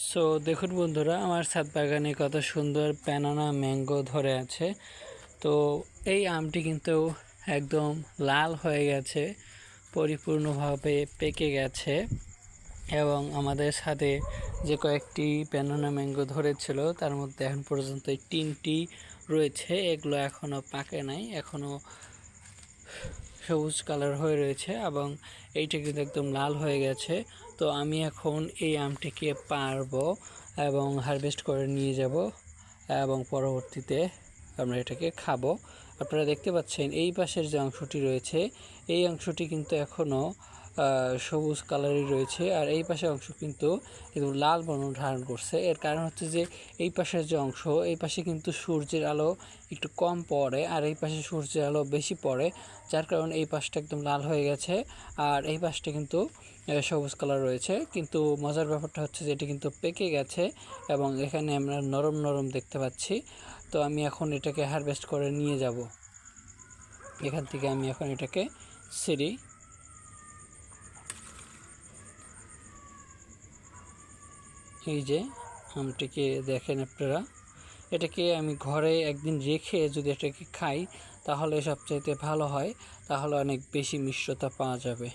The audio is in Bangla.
সো দেখুন বন্ধুরা, আমার ছাদ বাগানে কত সুন্দর ব্যানানা ম্যাঙ্গো ধরে আছে। তো এই আমটি কিন্তু একদম লাল হয়ে গেছে, পরিপূর্ণভাবে পেকে গেছে। এবং আমাদের সাথে যে কয়েকটি ব্যানানা ম্যাঙ্গো ধরেছিল তার মধ্যে এখন পর্যন্ত 3টি রয়েছে। এগুলো এখনও পাকে নাই, এখনও সবুজ কালার হয়ে রয়েছে এবং এইটা কিন্তু একদম লাল হয়ে গেছে। তো আমি এখন এই আমটিকে পারবো এবং হারভেস্ট করে নিয়ে যাব এবং পরবর্তীতে আমরা এটাকে খাবো। আপনারা দেখতে পাচ্ছেন এই পাশের যে অংশটি রয়েছে, এই অংশটি কিন্তু এখনও সবুজ কালারই রয়েছে, আর এই পাশের অংশ কিন্তু একদম লাল বর্ণ ধারণ করছে। এর কারণ হচ্ছে যে এই পাশের যে অংশ, এই পাশে কিন্তু সূর্যের আলো একটু কম পড়ে আর এই পাশে সূর্যের আলো বেশি পড়ে, যার কারণে এই পাশটা একদম লাল হয়ে গেছে আর এই পাশটা কিন্তু সবুজ কালার রয়েছে। কিন্তু মজার ব্যাপারটা হচ্ছে যে এটি কিন্তু পেকে গেছে এবং এখানে আমরা নরম নরম দেখতে পাচ্ছি। তো আমি এখন এটাকে হারভেস্ট করে নিয়ে যাব। এখান থেকে আমি এখন এটাকে ছিঁড়ি। এই যে আমটিকে দেখেন আপনারা, এটাকে আমি ঘরে একদিন রেখে যদি এটাকে খাই তাহলে সবচাইতে ভালো হয়, তাহলে অনেক বেশি মিষ্টতা পাওয়া যাবে।